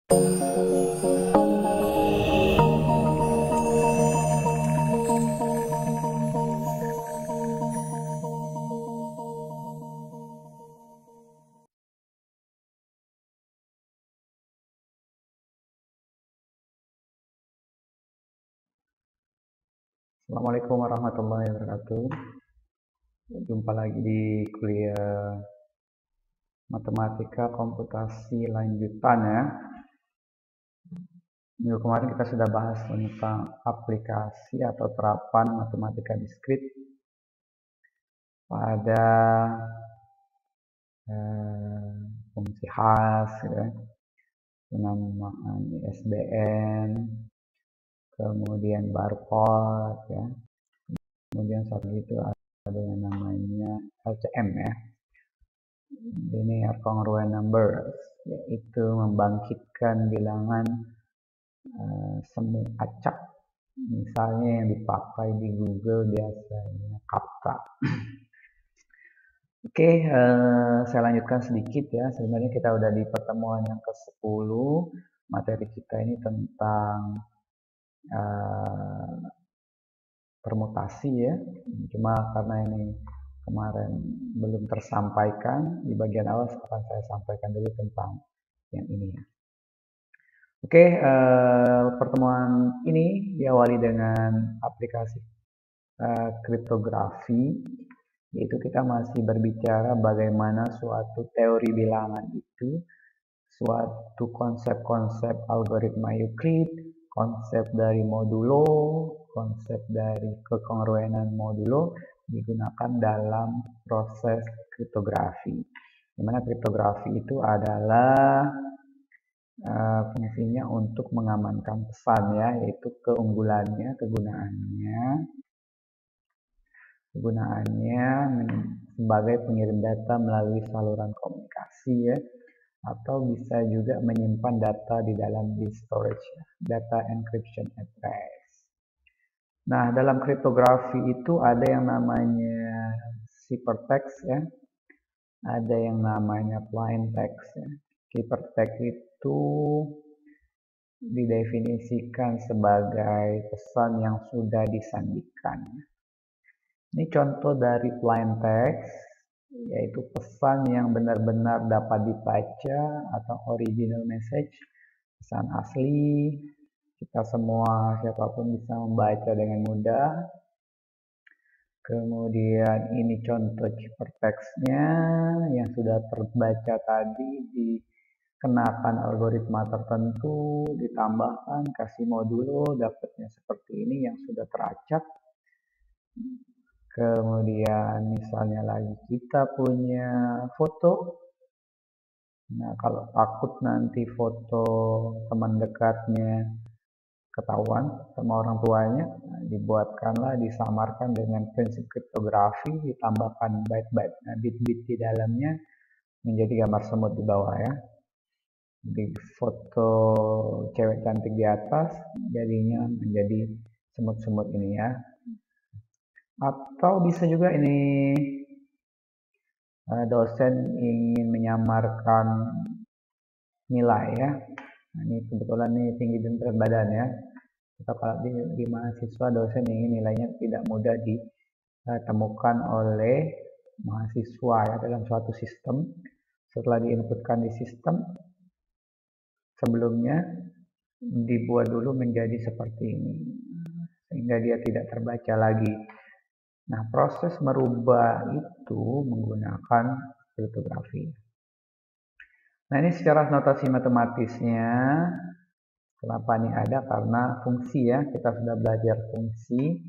Assalamualaikum warahmatullahi wabarakatuh. Jumpa lagi di kuliah Matematika Komputasi lanjutan ya. Minggu kemarin kita sudah bahas tentang aplikasi atau terapan matematika diskrit pada fungsi khas, ya, penamaan ISBN, kemudian barcode, ya. Kemudian satu itu ada yang namanya LCM ya. Linear Congruent Numbers, yaitu membangkitkan bilangan semu acak, misalnya yang dipakai di Google biasanya Kappa. Oke, saya lanjutkan sedikit ya. Sebenarnya kita udah di pertemuan yang ke-10. Materi kita ini tentang permutasi ya. Cuma karena ini kemarin belum tersampaikan, di bagian awal akan saya sampaikan dulu tentang yang ini ya. Oke, pertemuan ini diawali dengan aplikasi kriptografi, yaitu kita masih berbicara bagaimana suatu teori bilangan itu, suatu konsep-konsep algoritma Euclid, konsep dari modulo, konsep dari kekongruenan modulo digunakan dalam proses kriptografi. Dimana kriptografi itu adalah fungsinya untuk mengamankan pesan ya, yaitu keunggulannya, kegunaannya sebagai pengirim data melalui saluran komunikasi ya, atau bisa juga menyimpan data di dalam disk storage ya, data encryption address. Nah, dalam kriptografi itu ada yang namanya ciphertext ya, ada yang namanya plain text ya. Ciphertext itu didefinisikan sebagai pesan yang sudah disandikan. Ini contoh dari plain text, yaitu pesan yang benar-benar dapat dibaca atau original message, pesan asli. Kita semua, siapapun bisa membaca dengan mudah. Kemudian ini contoh ciphertext-nya yang sudah terbaca tadi, dikenakan algoritma tertentu, ditambahkan, kasih modulo, dapatnya seperti ini yang sudah teracak. Kemudian misalnya lagi kita punya foto. Nah, kalau takut nanti foto teman dekatnya ketahuan sama orang tuanya, dibuatkanlah, disamarkan dengan prinsip kriptografi, ditambahkan byte-byte, bit-bit di dalamnya menjadi gambar semut di bawah ya. Di foto cewek cantik di atas, jadinya menjadi semut-semut ini ya. Atau bisa juga ini dosen ingin menyamarkan nilai ya. Nah, ini kebetulan nih tinggi dan berat badan ya. Atau kalau di mahasiswa, dosen ingin nilainya tidak mudah ditemukan oleh mahasiswa ya dalam suatu sistem. Setelah diinputkan di sistem, sebelumnya dibuat dulu menjadi seperti ini, sehingga dia tidak terbaca lagi. Nah, proses merubah itu menggunakan kriptografi. Nah, ini secara notasi matematisnya, kenapa ini ada? Karena fungsi ya, kita sudah belajar fungsi,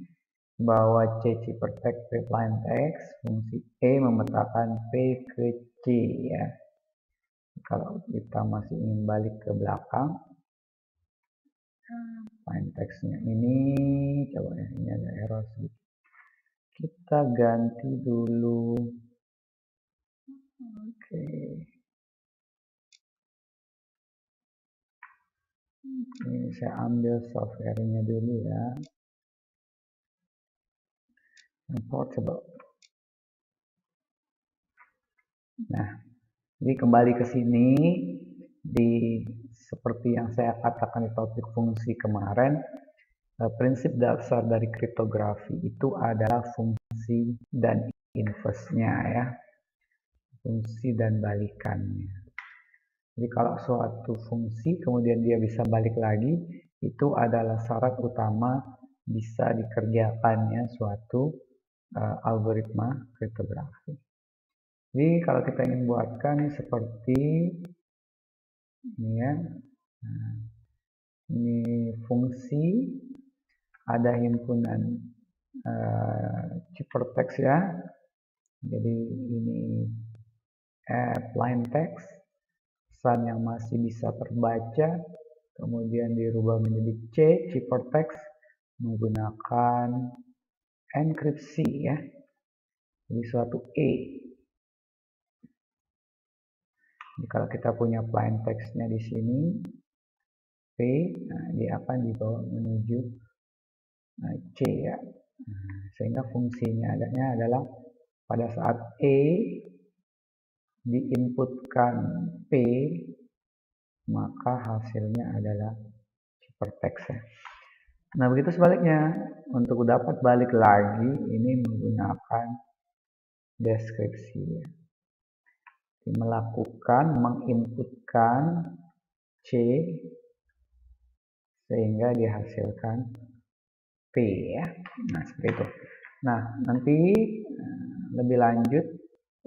bahwa C ciphertext plain text, fungsi E memetakan P ke C ya. Kalau kita masih ingin balik ke belakang, plain text-nya ini, coba ya, ini ada error sedikit. Kita ganti dulu. Oke. Ini saya ambil software-nya dulu ya. Portable. Nah, jadi kembali ke sini, di seperti yang saya katakan di topik fungsi kemarin, prinsip dasar dari kriptografi itu adalah fungsi dan inverse-nya ya. Fungsi dan balikannya. Jadi kalau suatu fungsi kemudian dia bisa balik lagi, itu adalah syarat utama bisa dikerjakannya suatu algoritma kriptografi. Jadi kalau kita ingin buatkan seperti ini ya, ini fungsi, ada himpunan ciphertext ya. Jadi ini plain text, pesan yang masih bisa terbaca, kemudian dirubah menjadi C, ciphertext menggunakan enkripsi ya. Jadi suatu E. Jadi kalau kita punya plain text-nya di sini, P, nah, dia akan dibawa menuju C ya. Sehingga fungsinya adanya adalah pada saat E diinputkan P, maka hasilnya adalah ciphertext ya. Nah begitu sebaliknya, untuk dapat balik lagi ini menggunakan deskripsi ya. Menginputkan C sehingga dihasilkan P ya. Nah seperti itu. Nah nanti lebih lanjut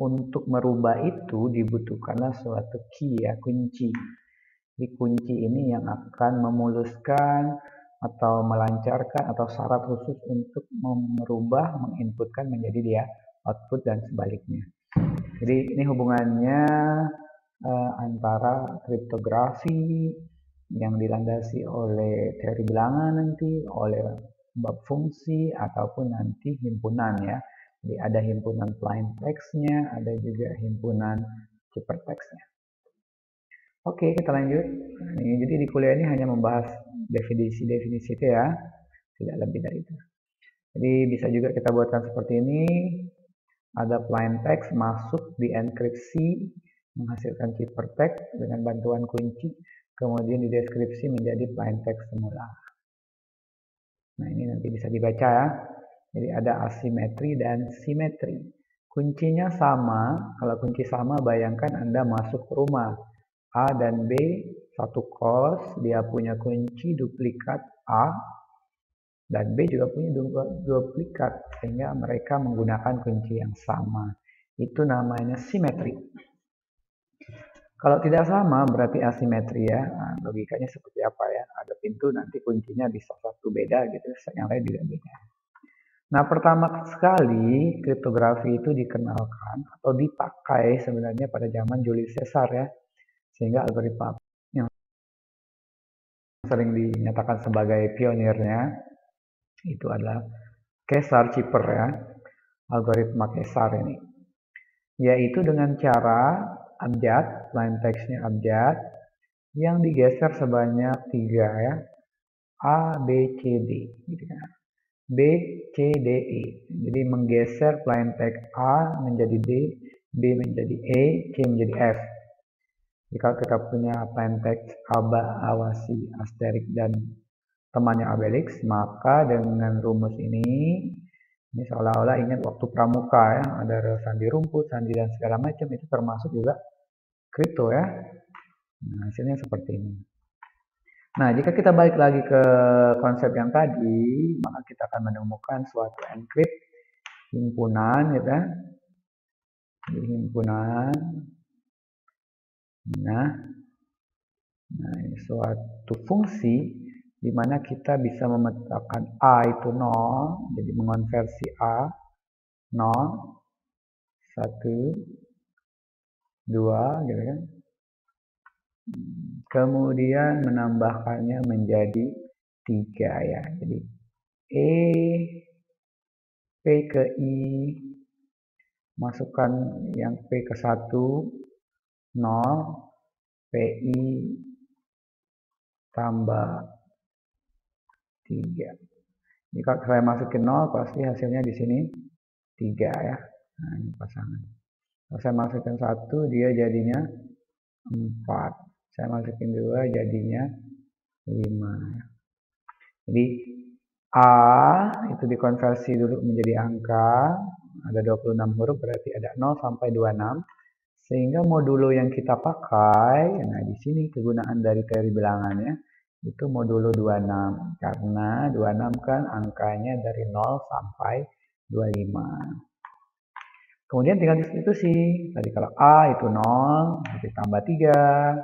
untuk merubah itu dibutuhkanlah suatu key ya, kunci. Jadi kunci ini yang akan memuluskan atau melancarkan atau syarat khusus untuk merubah, menginputkan menjadi dia output dan sebaliknya. Jadi ini hubungannya antara kriptografi yang dilandasi oleh teori bilangan nanti, oleh bab fungsi ataupun nanti himpunan ya. Jadi ada himpunan plain text-nya, ada juga himpunan ciphertext-nya. Oke, kita lanjut. Jadi di kuliah ini hanya membahas definisi-definisi itu ya, tidak lebih dari itu. Jadi bisa juga kita buatkan seperti ini. Ada plain text masuk di enkripsi menghasilkan ciphertext dengan bantuan kunci, kemudian dideskripsi menjadi plain text semula. Nah ini nanti bisa dibaca ya. Jadi ada asimetri dan simetri. Kuncinya sama. Kalau kunci sama, bayangkan Anda masuk ke rumah A dan B satu kos, dia punya kunci duplikat A dan B juga punya duplikat, sehingga mereka menggunakan kunci yang sama. Itu namanya simetri. Kalau tidak sama berarti asimetri ya. Nah, logikanya seperti apa ya? Ada pintu nanti kuncinya bisa satu beda gitu, yang lain juga beda. Nah, pertama sekali kriptografi itu dikenalkan atau dipakai sebenarnya pada zaman Julius Caesar ya. Sehingga algoritma yang sering dinyatakan sebagai pionirnya itu adalah Caesar Cipher ya, algoritma Caesar ini, yaitu dengan cara abjad, plain text-nya abjad, yang digeser sebanyak 3 ya, A, B, C, D, gitu kan. B, C, D, E. Jadi menggeser plain text A menjadi D, B menjadi E, C menjadi F. Jika kita punya plain text Aba, Awasi, Asterik, dan temannya Obelix, maka dengan rumus ini seolah-olah ingat waktu pramuka ya, ada sandi rumput, sandi dan segala macam, itu termasuk juga kripto ya. Nah, hasilnya seperti ini. Nah, jika kita balik lagi ke konsep yang tadi, maka kita akan menemukan suatu encrypt himpunan gitu ya. Jadi himpunan. Nah, ini suatu fungsi di mana kita bisa memetakan A itu 0, jadi mengonversi A 0, 1, 2 gitu kan. Kemudian menambahkannya menjadi 3 ya. Jadi E, P ke I, masukkan yang P ke 1, 0, PI tambah 3. Jika saya masukin 0, pasti hasilnya di sini 3 ya. Nah, ini pasangan. Kalau saya masukkan 1, dia jadinya 4. Saya masukin 2 jadinya 5. Jadi A itu dikonversi dulu menjadi angka, ada 26 huruf berarti ada 0 sampai 26. Sehingga modulo yang kita pakai, nah di sini kegunaan dari teori bilangannya itu modulo 26 karena 26 kan angkanya dari 0 sampai 25. Kemudian tinggal substitusi. Tadi kalau A itu 0, ditambah 3,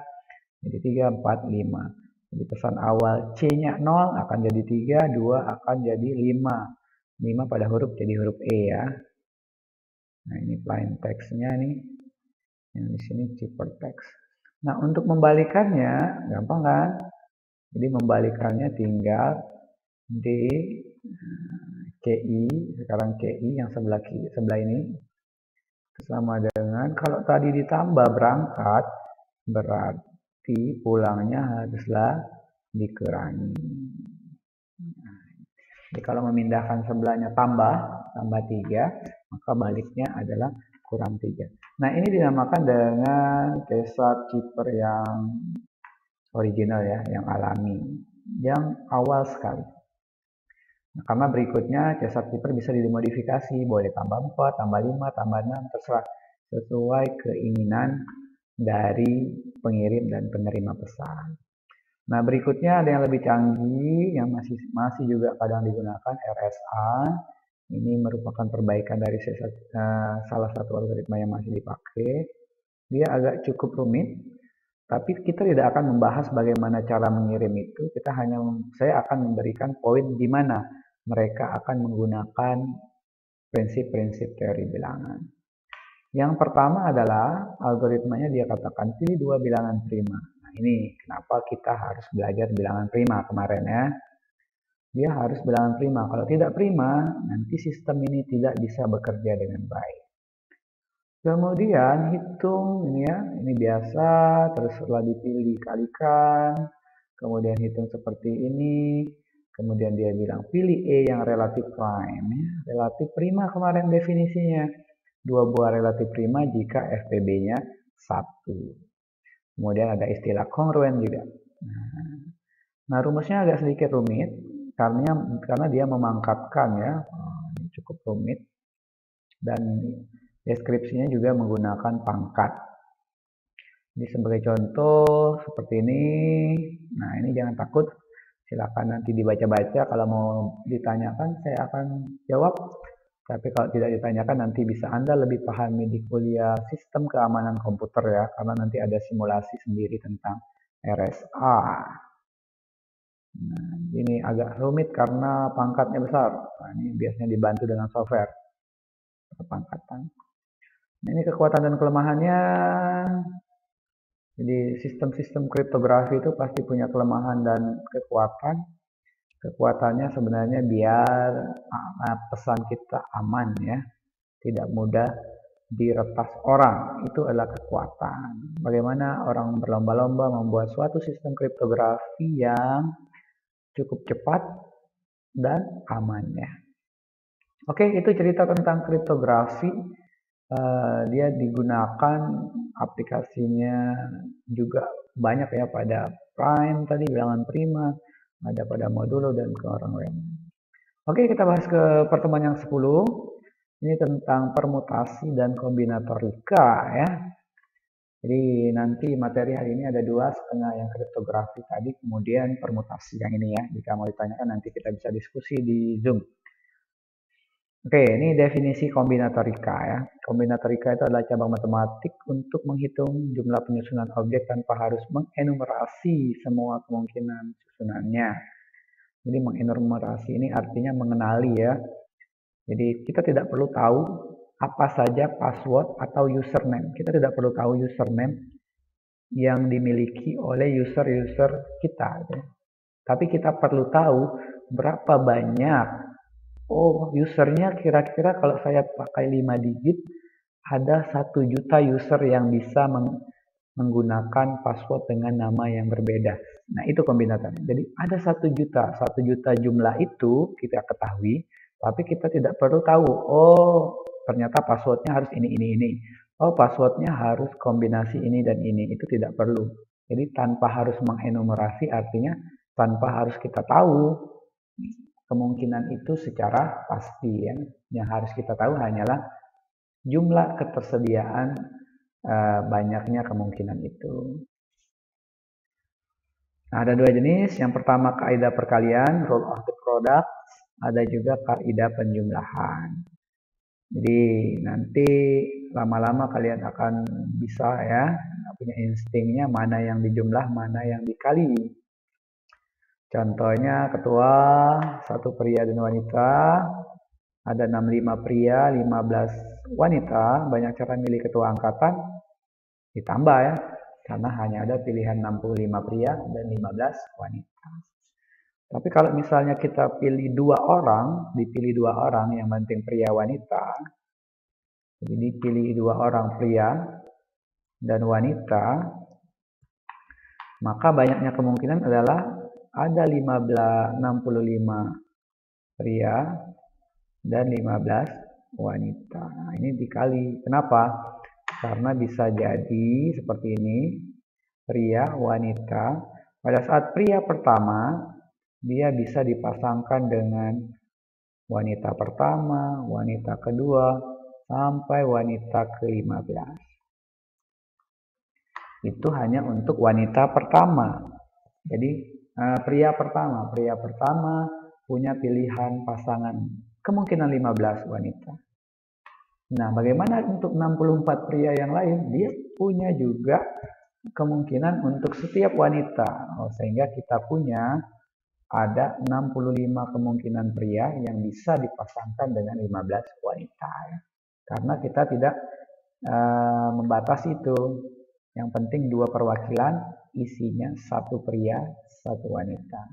jadi 3, 4, 5. Jadi pesan awal C-nya 0 akan jadi 3, 2 akan jadi 5. 5 pada huruf jadi huruf E ya. Nah ini plain text-nya nih. Yang di sini ciphertext. Nah untuk membalikannya gampang kan? Jadi membalikannya tinggal di CI, sekarang CI yang sebelah ini sama dengan kalau tadi ditambah berangkat berarti pulangnya haruslah dikurangi. Jadi kalau memindahkan sebelahnya tambah 3, maka baliknya adalah kurang 3. Nah ini dinamakan dengan Caesar Cipher yang original ya, yang alami, yang awal sekali. Nah, karena berikutnya Caesar Cipher bisa dimodifikasi, boleh tambah 4, tambah 5, tambah 6, terserah sesuai keinginan dari pengirim dan penerima pesan. Nah berikutnya ada yang lebih canggih yang masih juga kadang digunakan RSA. Ini merupakan perbaikan dari salah satu algoritma yang masih dipakai. Dia agak cukup rumit, tapi kita tidak akan membahas bagaimana cara mengirim itu. Saya akan memberikan poin di mana mereka akan menggunakan prinsip-prinsip teori bilangan. Yang pertama adalah algoritmanya dia katakan pilih 2 bilangan prima. Nah ini kenapa kita harus belajar bilangan prima kemarin ya. Dia harus bilangan prima. Kalau tidak prima, nanti sistem ini tidak bisa bekerja dengan baik. Kemudian hitung ini ya, ini biasa, terus setelah dipilih dikalikan, kemudian hitung seperti ini, kemudian dia bilang pilih E yang relatif prime. Ya. Relatif prima kemarin definisinya, 2 buah relatif prima jika FPB-nya 1. Kemudian ada istilah kongruen juga. Nah rumusnya agak sedikit rumit, karena dia memangkatkan ya, ini cukup rumit, dan deskripsinya juga menggunakan pangkat. Jadi sebagai contoh seperti ini. Nah ini jangan takut, silakan nanti dibaca-baca. Kalau mau ditanyakan saya akan jawab, tapi kalau tidak ditanyakan nanti bisa Anda lebih pahami di kuliah sistem keamanan komputer ya, karena nanti ada simulasi sendiri tentang RSA. Nah, ini agak rumit karena pangkatnya besar. Nah, ini biasanya dibantu dengan software pangkatan. Nah, ini kekuatan dan kelemahannya. Jadi sistem-sistem kriptografi itu pasti punya kelemahan dan kekuatan. Kekuatannya sebenarnya biar pesan kita aman ya, tidak mudah diretas orang. Itu adalah kekuatan. Bagaimana orang berlomba-lomba membuat suatu sistem kriptografi yang cukup cepat dan aman ya. Oke, itu cerita tentang kriptografi. Dia digunakan aplikasinya juga banyak ya pada prime tadi, bilangan prima, ada pada modulo dan ke orang lain. Oke, kita bahas ke pertemuan yang 10. Ini tentang permutasi dan kombinatorika ya. Jadi nanti materi hari ini ada 2,5 yang kriptografi tadi, kemudian permutasi yang ini ya. Jika mau ditanyakan nanti kita bisa diskusi di Zoom. Oke, ini definisi kombinatorika ya. Kombinatorika itu adalah cabang matematik untuk menghitung jumlah penyusunan objek tanpa harus mengenumerasi semua kemungkinan susunannya. Jadi mengenumerasi ini artinya mengenali ya. Jadi kita tidak perlu tahu apa saja password atau username. Kita tidak perlu tahu username yang dimiliki oleh user-user kita. Ya. Tapi kita perlu tahu berapa banyak, usernya kira-kira kalau saya pakai 5 digit, ada 1 juta user yang bisa menggunakan password dengan nama yang berbeda. Nah itu kombinatornya. Jadi ada 1 juta jumlah itu kita ketahui, tapi kita tidak perlu tahu, ternyata passwordnya harus ini. Oh, passwordnya harus kombinasi ini dan ini. Itu tidak perlu. Jadi tanpa harus mengenumerasi artinya tanpa harus kita tahu kemungkinan itu secara pasti ya. Yang harus kita tahu hanyalah jumlah ketersediaan banyaknya kemungkinan itu. Nah, ada dua jenis. Yang pertama kaidah perkalian, rule of the product. Ada juga kaidah penjumlahan. Jadi nanti lama-lama kalian akan bisa ya punya instingnya mana yang dijumlah, mana yang dikali. Contohnya ketua, satu pria dan wanita, ada 65 pria, 15 wanita, banyak cara milih ketua angkatan, ditambah ya, karena hanya ada pilihan 65 pria dan 15 wanita. Tapi kalau misalnya kita pilih dipilih dua orang, yang penting pria wanita, jadi dipilih dua orang pria dan wanita, maka banyaknya kemungkinan adalah ada 65 pria dan 15 wanita. Nah, ini dikali. Kenapa? Karena bisa jadi seperti ini, pria, wanita. Pada saat pria pertama, dia bisa dipasangkan dengan wanita pertama, wanita kedua, sampai wanita ke-15. Itu hanya untuk wanita pertama. Jadi pria pertama punya pilihan pasangan kemungkinan 15 wanita. Nah, bagaimana untuk 64 pria yang lain? Dia punya juga kemungkinan untuk setiap wanita. Sehingga kita punya ada 65 kemungkinan pria yang bisa dipasangkan dengan 15 wanita. Karena kita tidak membatasi itu. Yang penting dua perwakilan, isinya satu pria, satu wanita.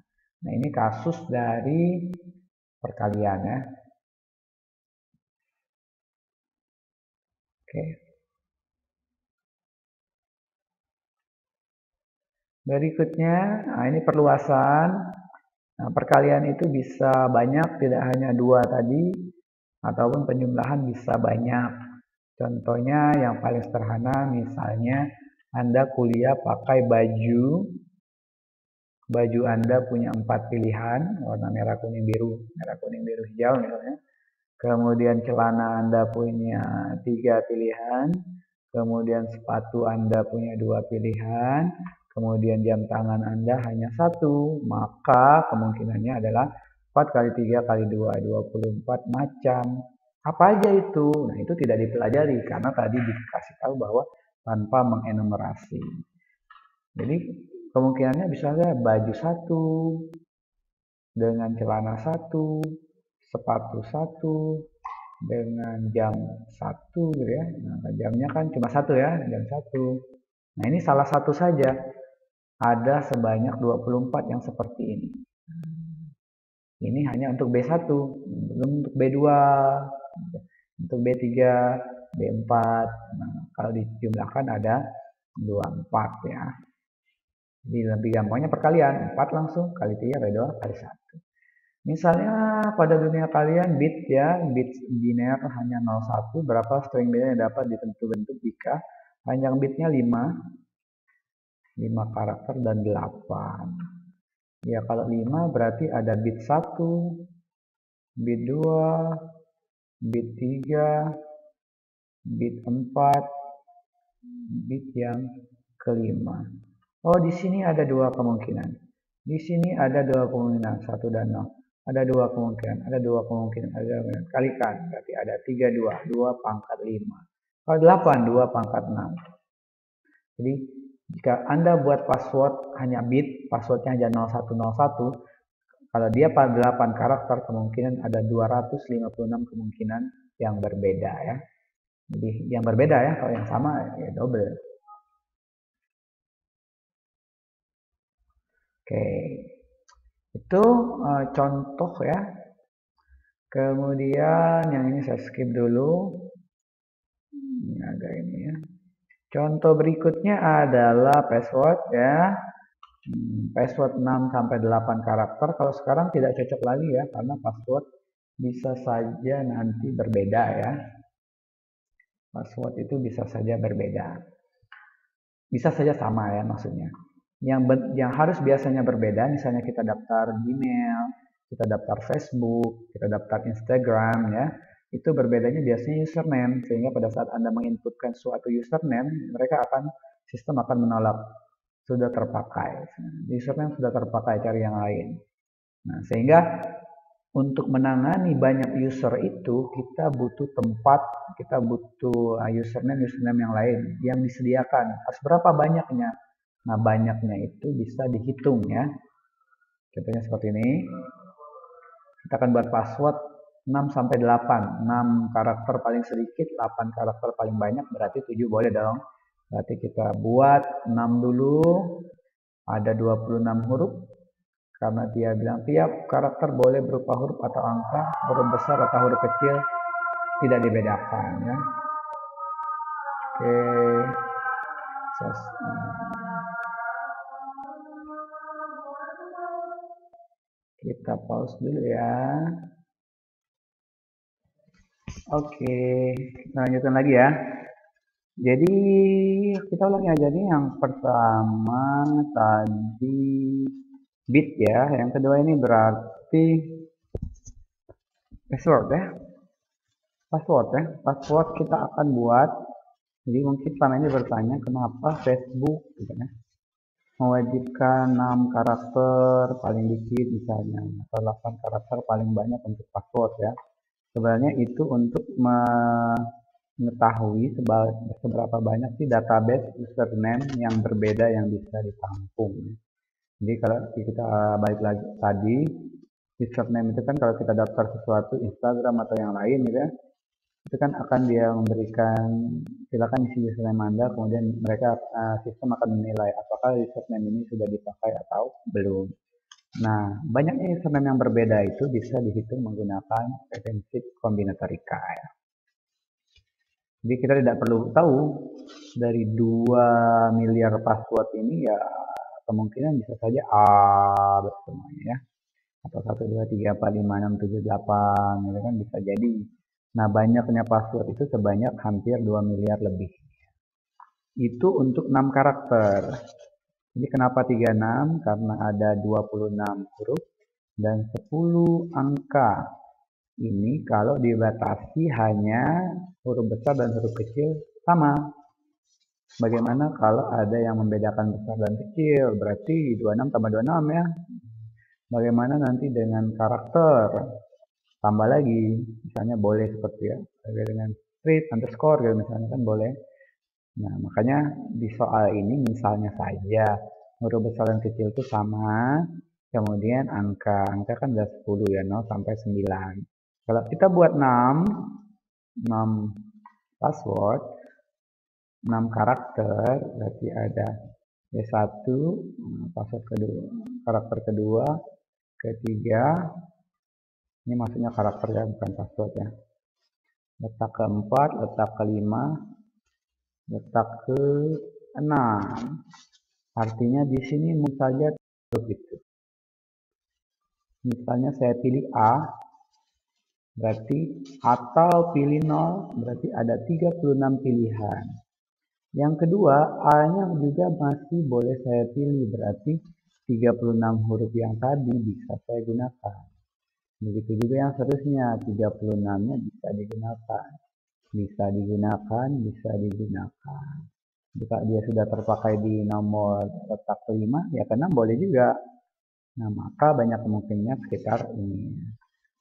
Nah, ini kasus dari perkalian ya. Oke. Berikutnya, nah ini perluasan. Nah, perkalian itu bisa banyak, tidak hanya dua tadi, ataupun penjumlahan bisa banyak. Contohnya yang paling sederhana, misalnya Anda kuliah pakai baju Anda punya 4 pilihan, warna merah, kuning, biru, hijau misalnya. Kemudian celana Anda punya 3 pilihan, kemudian sepatu Anda punya 2 pilihan, kemudian jam tangan Anda hanya 1, maka kemungkinannya adalah 4 kali 3 kali 2, 24 macam. Apa aja itu? Nah, itu tidak dipelajari karena tadi dikasih tahu bahwa tanpa mengenumerasi. Jadi kemungkinannya bisa saja baju 1 dengan celana 1, sepatu 1 dengan jam 1 gitu ya. Nah, jamnya kan cuma 1 ya, jam 1. Nah, ini salah satu saja. Ada sebanyak 24 yang seperti ini. Ini hanya untuk B1, belum untuk B2, untuk B3, B4. Nah, kalau dijumlahkan ada 24 ya. Jadi lebih gampangnya perkalian, 4 langsung kali 3 kali 2 kali 1. Misalnya pada dunia kalian bit ya, bit biner hanya 01, berapa string bit yang dapat dibentuk jika panjang bitnya 5 karakter dan 8. Ya, kalau 5 berarti ada bit 1, bit 2, bit 3, bit 4, bit yang kelima. Oh, di sini ada dua kemungkinan. Di sini ada dua kemungkinan, 1 dan 0. Ada dua kemungkinan, kalikan, berarti ada 3, 2 pangkat 5. Kalau 8, 2 pangkat 6. Jadi, jika Anda buat password hanya bit, passwordnya hanya 0101, kalau dia pada 8 karakter, kemungkinan ada 256 kemungkinan yang berbeda ya. Jadi, yang berbeda ya, kalau yang sama ya double. Oke. Itu contoh ya. Kemudian yang ini saya skip dulu. Ini agak ini ya. Contoh berikutnya adalah password ya. Password 6 sampai 8 karakter. Kalau sekarang tidak cocok lagi ya, karena password bisa saja nanti berbeda ya. Password itu bisa saja berbeda. bisa saja sama ya maksudnya. Yang harus biasanya berbeda, misalnya kita daftar Gmail, kita daftar Facebook, kita daftar Instagram ya, itu berbedanya biasanya username, sehingga pada saat Anda menginputkan suatu username, sistem akan menolak sudah terpakai. Username sudah terpakai, cari yang lain. Nah, sehingga untuk menangani banyak user itu kita butuh tempat, kita butuh username yang lain yang disediakan. Harus berapa banyaknya? Nah, banyaknya itu bisa dihitung ya. Contohnya seperti ini. Kita akan buat password 6 sampai 8. 6 karakter paling sedikit, 8 karakter paling banyak, berarti 7 boleh dong. Berarti kita buat 6 dulu. Ada 26 huruf. Karena dia bilang tiap karakter boleh berupa huruf atau angka, huruf besar atau huruf kecil, tidak dibedakan ya. Oke. Kita pause dulu ya. Oke, kita lanjutkan lagi ya. Jadi kita ulangi aja nih. Yang pertama tadi bit ya, yang kedua ini berarti password ya. Password kita akan buat. Jadi mungkin selama ini bertanya kenapa Facebook gitu ya, mewajibkan 6 karakter paling dikit misalnya, atau 8 karakter paling banyak untuk password ya. Sebenarnya itu untuk mengetahui seberapa banyak sih database username yang berbeda yang bisa ditampung. Jadi kalau kita balik lagi tadi, username itu kan kalau kita daftar sesuatu Instagram atau yang lain gitu ya, itu kan akan dia memberikan silakan isi username Anda, kemudian sistem akan menilai apakah username ini sudah dipakai atau belum. Nah, banyaknya username yang berbeda itu bisa dihitung menggunakan retentive combinatorica ya. Jadi kita tidak perlu tahu dari 2 miliar password ini ya, kemungkinan bisa saja A semuanya ya. Atau 1, 2, 3, 4, 5, 6, 7, 8 gitu kan bisa jadi. Nah, banyaknya password itu sebanyak hampir 2 miliar lebih. Itu untuk 6 karakter. Jadi kenapa 36? Karena ada 26 huruf dan 10 angka. Ini kalau dibatasi hanya huruf besar dan huruf kecil sama. Bagaimana kalau ada yang membedakan besar dan kecil? Berarti 26 tambah 26 ya. Bagaimana nanti dengan karakter? Tambah lagi, misalnya boleh seperti ya, dengan strip, underscore gitu misalnya kan boleh. Nah, makanya di soal ini misalnya saja huruf besar dan kecil itu sama, kemudian angka kan udah 10 ya, 0 sampai 9. Kalau kita buat 6 password, 6 karakter, berarti ada B1, password kedua, karakter kedua, ketiga, ini maksudnya karakter ya, bukan password ya. Letak keempat, letak kelima, letak ke-6. Artinya di sini saja begitu. Misalnya saya pilih A, berarti atau pilih 0, berarti ada 36 pilihan. Yang kedua, A-nya juga masih boleh saya pilih, berarti 36 huruf yang tadi bisa saya gunakan. Begitu juga yang seterusnya, 36-nya bisa digunakan. Bisa digunakan. Jika dia sudah terpakai di nomor letak kelima, ya ke-6 boleh juga. Nah, maka banyak kemungkinannya sekitar ini.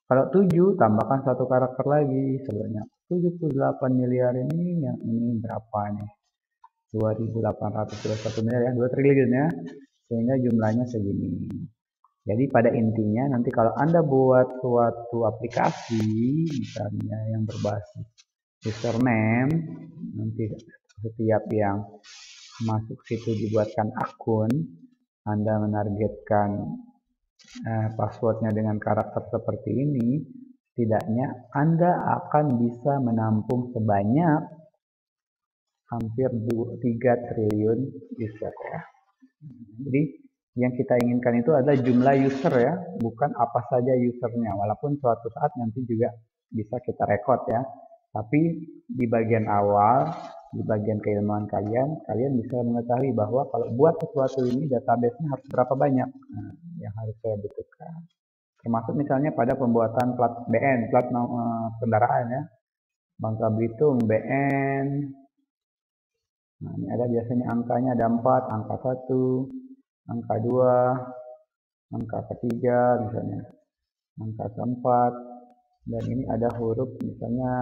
Kalau 7, tambahkan 1 karakter lagi, sebanyak 78 miliar ini, yang ini berapa nih? 2.821 miliar ya, 2 triliun ya, sehingga jumlahnya segini. Jadi pada intinya nanti kalau Anda buat suatu aplikasi misalnya yang berbasis username, nanti setiap yang masuk situ dibuatkan akun, Anda menargetkan passwordnya dengan karakter seperti ini, setidaknya Anda akan bisa menampung sebanyak hampir 3 triliun user ya. Jadi yang kita inginkan itu adalah jumlah user ya, bukan apa saja usernya. Walaupun suatu saat nanti juga bisa kita record ya. Tapi di bagian awal di bagian keilmuan kalian bisa mengetahui bahwa kalau buat sesuatu ini database-nya harus berapa banyak. Nah, yang harus saya butuhkan. Termasuk misalnya pada pembuatan plat BN, plat kendaraan ya. Bangka Belitung BN. Nah, ini ada biasanya angkanya ada 4, angka 1, angka 2, angka ketiga misalnya, angka keempat, dan ini ada huruf misalnya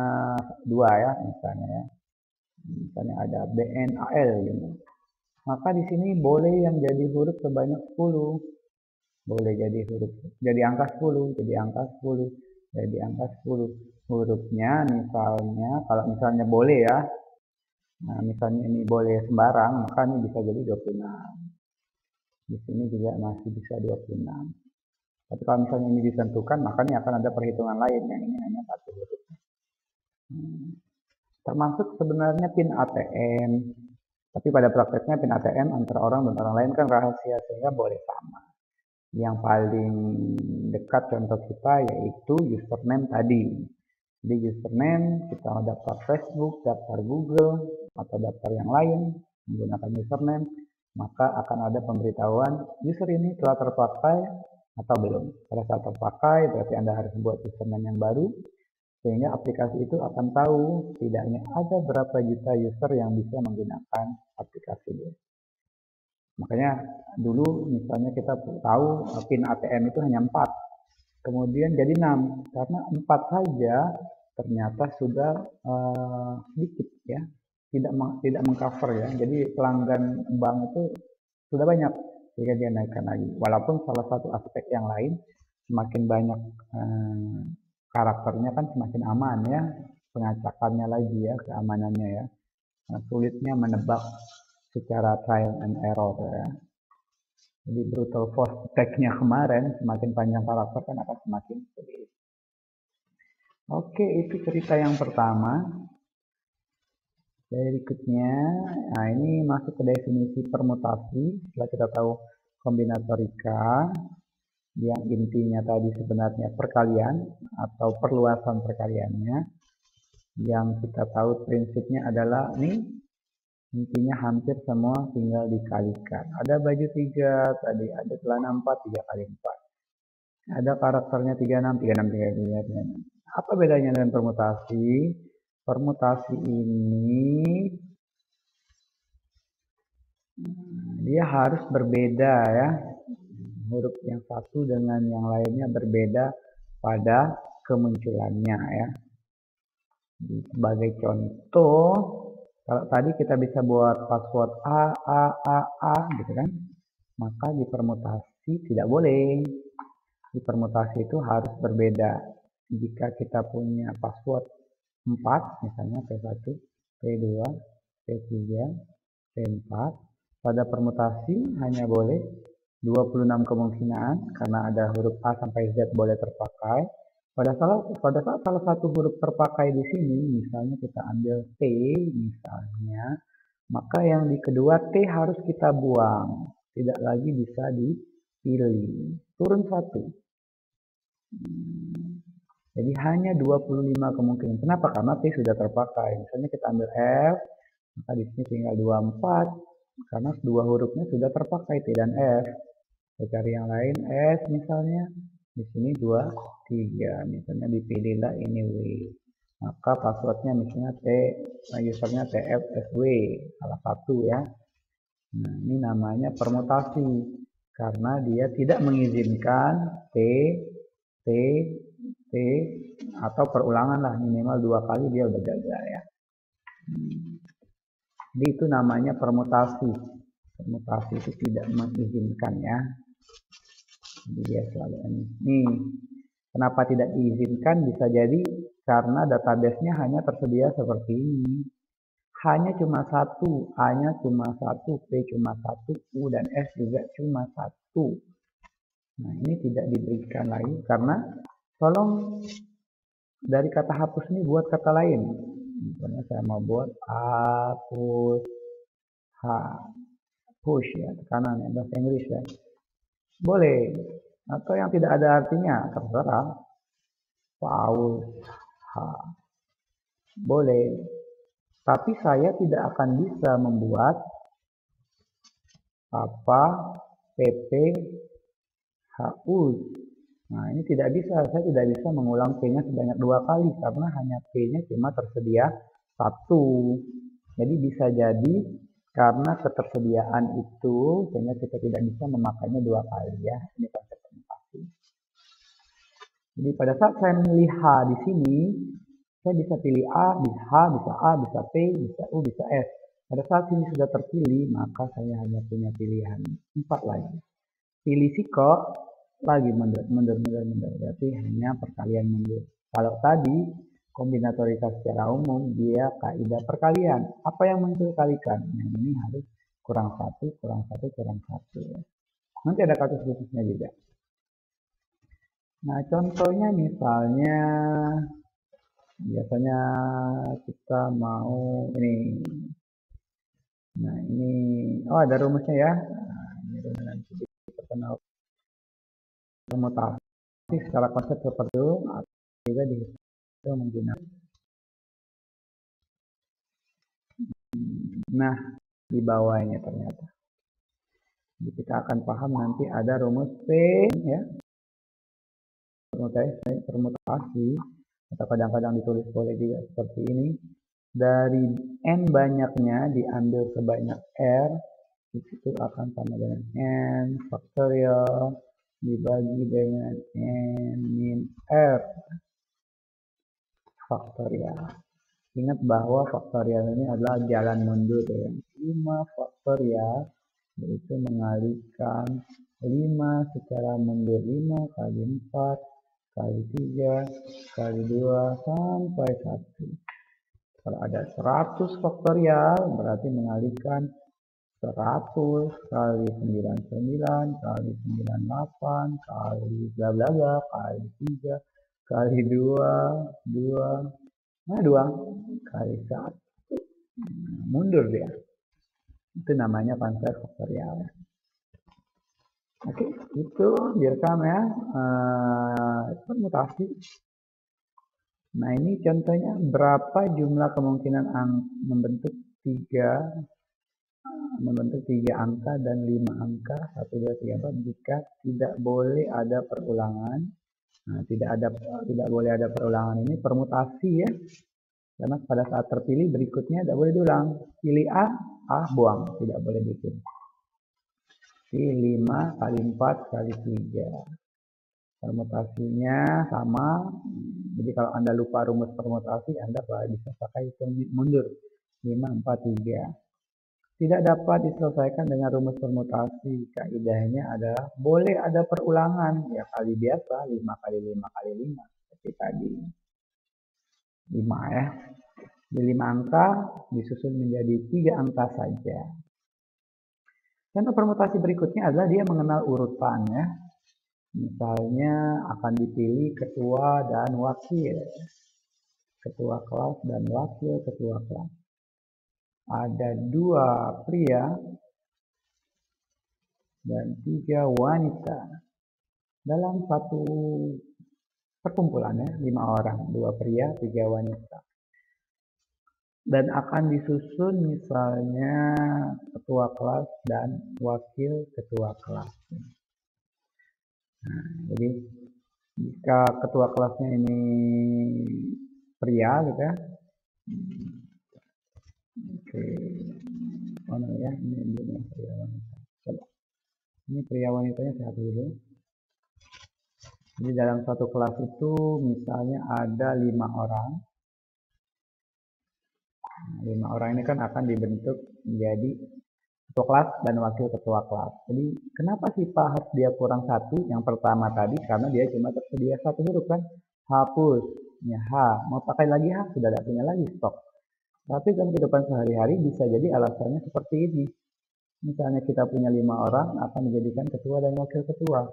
2 ya, misalnya ada BNAL gitu. Maka di sini boleh yang jadi huruf sebanyak 10. Boleh jadi huruf, jadi angka 10, jadi angka 10, jadi angka 10. Hurufnya misalnya, kalau misalnya boleh ya, nah misalnya ini boleh sembarang, maka ini bisa jadi 26. Di sini juga masih bisa 26. Tapi kalau misalnya ini ditentukan, maka ini akan ada perhitungan lain, yang ini hanya satu huruf. Termasuk sebenarnya PIN ATM. Tapi pada prakteknya PIN ATM antara orang dan orang lain kan rahasia, sehingga boleh sama. Yang paling dekat contoh kita yaitu username tadi. Di username kita daftar Facebook, daftar Google, atau daftar yang lain menggunakan username, maka akan ada pemberitahuan user ini telah terpakai atau belum. Pada saat terpakai berarti Anda harus buat username yang baru, sehingga aplikasi itu akan tahu tidaknya ada berapa juta user yang bisa menggunakan aplikasi ini. Makanya dulu misalnya kita tahu PIN ATM itu hanya 4, kemudian jadi 6, karena 4 saja ternyata sudah sedikit ya, tidak mengcover ya. Jadi pelanggan bank itu sudah banyak, sehingga dia naikkan lagi. Walaupun salah satu aspek yang lain, semakin banyak karakternya kan semakin aman ya, pengacakannya lagi ya, keamanannya ya. Nah, sulitnya menebak secara trial and error ya. Jadi brutal force attack-nya kemarin, semakin panjang karakter kan akan semakin sulit. Oke, itu cerita yang pertama. Berikutnya, nah ini masuk ke definisi permutasi. Setelah kita tahu kombinatorika, yang intinya tadi sebenarnya perkalian atau perluasan perkaliannya. Yang kita tahu prinsipnya adalah ini, intinya hampir semua tinggal dikalikan. Ada baju 3 tadi, ada celana 4, 3 kali 4. Ada karakternya 36, 36, 36, 36. Apa bedanya dengan permutasi? Permutasi ini dia harus berbeda ya. Huruf yang satu dengan yang lainnya berbeda pada kemunculannya ya. Sebagai contoh, kalau tadi kita bisa buat password A gitu kan, maka di permutasi tidak boleh. Di permutasi itu harus berbeda. Jika kita punya password 4, misalnya P1, P2, P3, P4, pada permutasi hanya boleh 26 kemungkinan, karena ada huruf A sampai Z boleh terpakai. Pada saat salah satu huruf terpakai di sini, misalnya kita ambil T misalnya, maka yang di kedua T harus kita buang, tidak lagi bisa dipilih, turun 1. Jadi hanya 25 kemungkinan. Kenapa? Karena T sudah terpakai. Misalnya kita ambil F, maka di sini tinggal 24, karena dua hurufnya sudah terpakai, T dan F. Kita cari yang lain, S misalnya, di sini 23, misalnya dipilihlah ini W. Maka passwordnya misalnya usernya TFSW, salah satu ya. Nah, ini namanya permutasi, karena dia tidak mengizinkan T, atau perulangan lah, minimal 2 kali dia udah gagal ya. Jadi itu namanya permutasi. Permutasi itu tidak mengizinkan ya. Jadi dia selalu ini. Kenapa tidak diizinkan? Bisa jadi karena database-nya hanya tersedia seperti ini. Hanya cuma satu, A-nya cuma satu, P cuma satu, U dan S juga cuma satu. Nah, ini tidak diberikan lagi karena tolong dari kata hapus ini buat kata lain. Misalnya saya mau buat hapus, push ya, tekanan ya, bahasa Inggris ya. Boleh. Atau yang tidak ada artinya, terserah. Pause, boleh. Tapi saya tidak akan bisa membuat PP HU. Nah, ini tidak bisa. Saya tidak bisa mengulang P-nya sebanyak 2 kali karena hanya P-nya cuma tersedia 1. Jadi bisa jadi karena ketersediaan itu sehingga kita tidak bisa memakainya 2 kali ya. Ini konsep permutasi. Jadi pada saat saya memilih H di sini, saya bisa pilih A, bisa H, bisa A, bisa P, bisa U, bisa S. Pada saat ini sudah terpilih, maka saya hanya punya pilihan 4 lagi. Pilih siko, lagi mundur. Berarti hanya perkalian mundur. Kalau tadi kombinatorikas secara umum, dia kaidah perkalian. Apa yang muncul kalikan? Yang ini harus kurang 1, kurang 1, kurang 1. Nanti ada kasus khususnya juga. Nah, contohnya misalnya, biasanya kita mau ini. Nah, ini, oh ada rumusnya ya. Nah, ini rumus nanti perkenal permutasi secara konsep seperti itu, juga dihitung menggunakan. Nah, di bawahnya ternyata. Jadi kita akan paham nanti ada rumus P ya. Permutasi atau kadang-kadang ditulis boleh juga seperti ini. Dari n banyaknya diambil sebanyak r, itu akan sama dengan n faktorial dibagi dengan n min r faktorial. Ingat bahwa faktorial ini adalah jalan mundur ya. 5 faktorial yaitu mengalihkan 5 secara mundur, 5 kali 4 kali 3 kali 2 sampai 1. Kalau ada 100 faktorial berarti mengalihkan 100 kali 99 kali 98 kali bla bla bla kali 3 kali 2 nah 2 kali 1. Mundur dia. Itu namanya konsep faktorial. Oke, itu direkam ya. Permutasi. Nah, ini contohnya berapa jumlah kemungkinan membentuk 3 angka dan 5 angka 1, 2, 3, 4 jika tidak boleh ada perulangan. Nah, tidak boleh ada perulangan ini permutasi ya. Karena pada saat terpilih berikutnya tidak boleh diulang. Pilih A buang, tidak boleh bikin. Pilih 5 kali 4 kali 3. Permutasinya sama. Jadi kalau Anda lupa rumus permutasi, Anda bisa pakai hitung mundur. 5, 4, 3. Tidak dapat diselesaikan dengan rumus permutasi. Kaidahnya adalah boleh ada perulangan. Ya kali biasa, 5 kali 5 kali 5. Seperti tadi. 5 ya. Di 5 angka disusun menjadi 3 angka saja. Contoh permutasi berikutnya adalah dia mengenal urutan ya. Misalnya akan dipilih ketua dan wakil. Ketua kelas dan wakil ketua kelas. Ada 2 pria dan 3 wanita. Dalam satu perkumpulan ya, 5 orang, 2 pria, 3 wanita. Dan akan disusun misalnya ketua kelas dan wakil ketua kelas. Nah, jadi jika ketua kelasnya ini pria gitu ya. Oke. Mana ya? Ini pria wanita. Coba. Ini pria wanitanya saya hapus dulu. Jadi dalam satu kelas itu misalnya ada 5 orang. 5 orang ini kan akan dibentuk menjadi ketua kelas dan wakil ketua kelas. Jadi kenapa sih Pak harus dia kurang 1? Yang pertama tadi karena dia cuma tersedia 1 huruf kan. Hapus. Ya H. Mau pakai lagi H sudah tidak punya lagi stok. Tapi dalam kehidupan sehari-hari bisa jadi alasannya seperti ini. Misalnya kita punya 5 orang akan dijadikan ketua dan wakil ketua.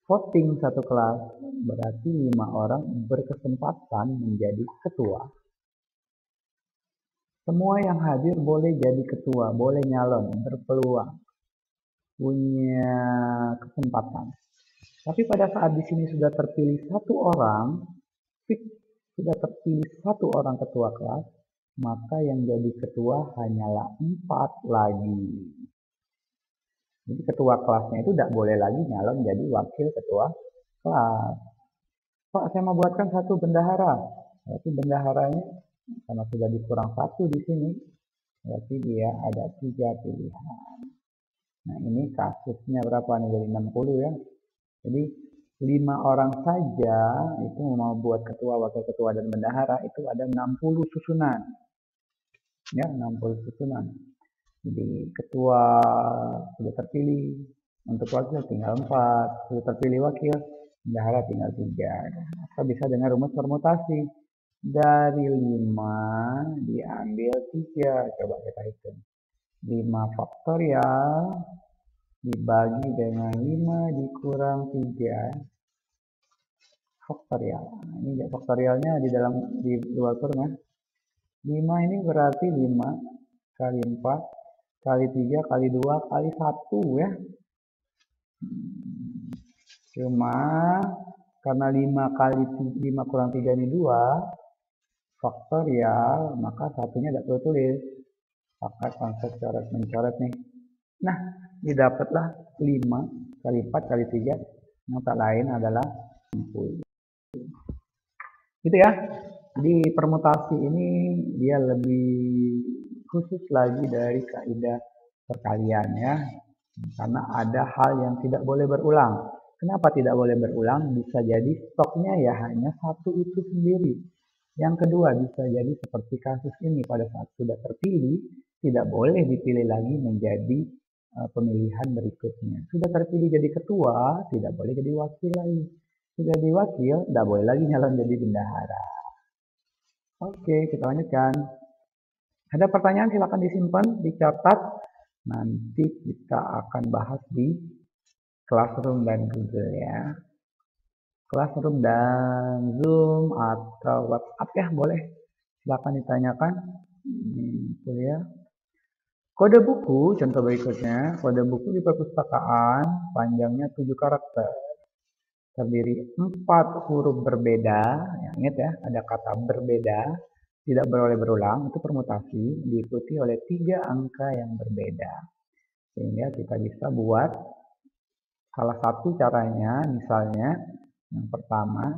Voting satu kelas berarti 5 orang berkesempatan menjadi ketua. Semua yang hadir boleh jadi ketua, boleh nyalon, berpeluang, punya kesempatan. Tapi pada saat di sini sudah terpilih 1 orang, sudah terpilih 1 orang ketua kelas, maka yang jadi ketua hanyalah 4 lagi. Jadi ketua kelasnya itu tidak boleh lagi nyalon jadi wakil ketua kelas. Pak, saya mau buatkan satu bendahara. Berarti bendaharanya karena sudah dikurang 1 di sini, berarti dia ada 3 pilihan. Nah, ini kasusnya berapa nih? Jadi 60 ya. Jadi 5 orang saja itu mau buat ketua, wakil ketua, dan bendahara itu ada 60 susunan. Ya, 60 susunan. Jadi ketua sudah terpilih, untuk wakil tinggal 4, sudah terpilih wakil, bendahara tinggal 3. Kita bisa dengan rumus permutasi. Dari 5 diambil 3, coba kita hitung. 5 faktorial dibagi dengan 5 dikurang 3 faktorial. Ini faktorialnya di luar kurung ya. 5 ini berarti 5 kali 4 kali 3 kali 2 kali 1 ya. Cuma karena 5 kali 5 kurang 3 ini 2 faktorial, maka satunya tidak perlu tulis. Pakai konsep coret mencoret nih. Nah, didapatlah 5 kali 4 kali 3, yang tak lain adalah 60. Gitu ya. Jadi permutasi ini dia lebih khusus lagi dari kaidah perkalian ya. Karena ada hal yang tidak boleh berulang. Kenapa tidak boleh berulang? Bisa jadi stoknya ya hanya satu itu sendiri. Yang kedua, bisa jadi seperti kasus ini, pada saat sudah terpilih, tidak boleh dipilih lagi menjadi pemilihan berikutnya. Sudah terpilih jadi ketua, tidak boleh jadi wakil lagi. Sudah jadi wakil, tidak boleh lagi nyalon jadi bendahara. Oke, kita lanjutkan. Ada pertanyaan silakan disimpan, dicatat. Nanti kita akan bahas di Classroom dan Google ya. Classroom dan Zoom atau WhatsApp ya, boleh. Silakan ditanyakan di kuliah. Kode buku, contoh berikutnya. Kode buku di perpustakaan panjangnya 7 karakter. Terdiri 4 huruf berbeda. Ya, ingat ya, ada kata berbeda. Tidak boleh berulang, itu permutasi. Diikuti oleh 3 angka yang berbeda. Sehingga kita bisa buat salah satu caranya, misalnya yang pertama,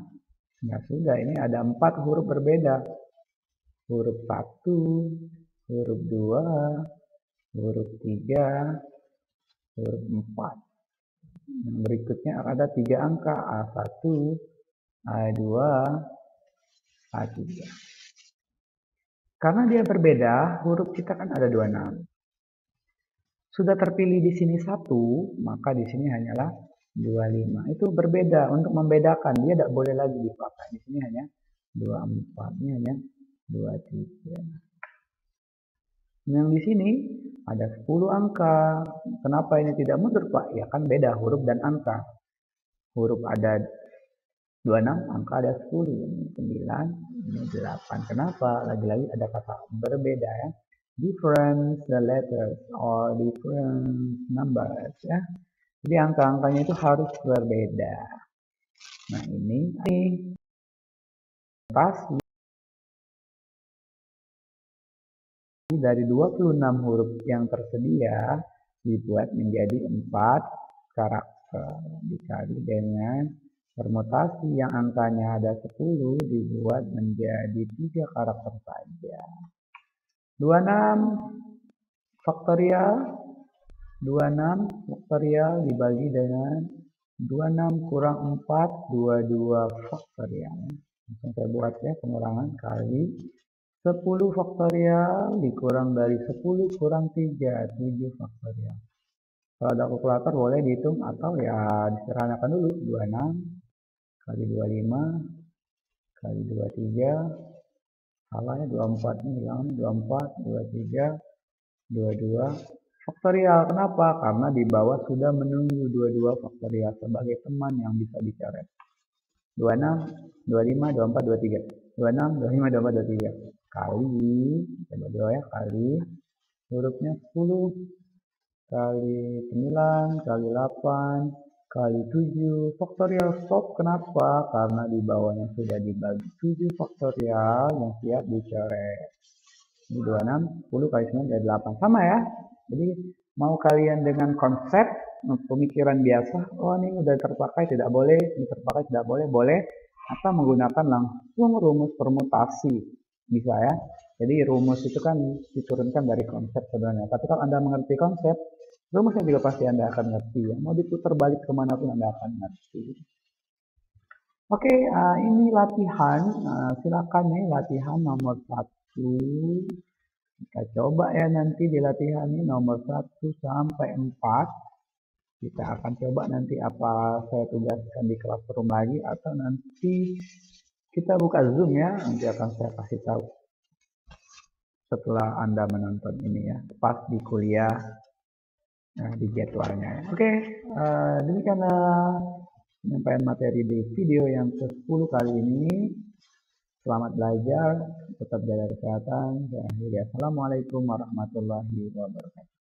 ya sudah, ini ada 4 huruf berbeda. Huruf 1, huruf 2, huruf 3, huruf 4. Yang berikutnya ada 3 angka, A1, A2, A3. Karena dia berbeda, huruf kita kan ada 26. Sudah terpilih di sini 1, maka di sini hanyalah 25. Itu berbeda. Untuk membedakan, dia tidak boleh lagi dipakai. Di sini hanya 24. Ini hanya 23. Yang di sini ada 10 angka. Kenapa ini tidak mundur, Pak? Ya kan beda huruf dan angka. Huruf ada 26, angka ada 10. Ini 9, ini 8. Kenapa? Lagi-lagi ada kata berbeda ya. Difference the letters or different numbers ya. Jadi angka-angkanya itu harus berbeda. Nah, ini pasti dari 26 huruf yang tersedia dibuat menjadi 4 karakter. Dikali dengan permutasi yang angkanya ada 10 dibuat menjadi 3 karakter saja. 26 faktorial 26 faktorial dibagi dengan 26 kurang 4, 22 faktorial. Langsung saya buat ya, pengurangan kali 10 faktorial dikurang dari 10 kurang 3, 7 faktorial. Kalau ada kalkulator boleh dihitung atau ya disederhanakan dulu. 26 kali 25 kali 23, salah ya, 24 ini hilang, 24, 23, 22 faktorial. Kenapa? Karena di bawah sudah menunggu 22 faktorial sebagai teman yang bisa dicoret. 26, 25, 24, 23. 26, 25, 24, 23. Kali, coba dua ya, kali hurufnya 10, kali 9, kali 8, kali 7, faktorial stop. Kenapa? Karena di bawahnya sudah dibagi 7 faktorial yang siap dicoret. Ini 26, 10 kali 9 dari 8. Sama ya. Jadi mau kalian dengan konsep pemikiran biasa, oh ini udah terpakai tidak boleh, ini terpakai tidak boleh, boleh. Atau menggunakan langsung rumus permutasi. Bisa ya. Jadi rumus itu kan diturunkan dari konsep sebenarnya. Tapi kalau Anda mengerti konsep, rumusnya juga pasti Anda akan ngerti. Ya. Mau diputar balik kemanapun Anda akan ngerti. Oke, ini latihan. Silakan nih latihan nomor 1. Kita coba ya nanti di latihan ini nomor 1 sampai 4. Kita akan coba nanti apa saya tugaskan di classroom lagi atau nanti kita buka Zoom ya. Nanti akan saya kasih tahu setelah Anda menonton ini ya. Pas di kuliah di jadwalnya ya. Oke, demikianlah penyampaian materi di video yang ke-10 kali ini. Selamat belajar, tetap jaga kesehatan. Assalamualaikum warahmatullahi wabarakatuh.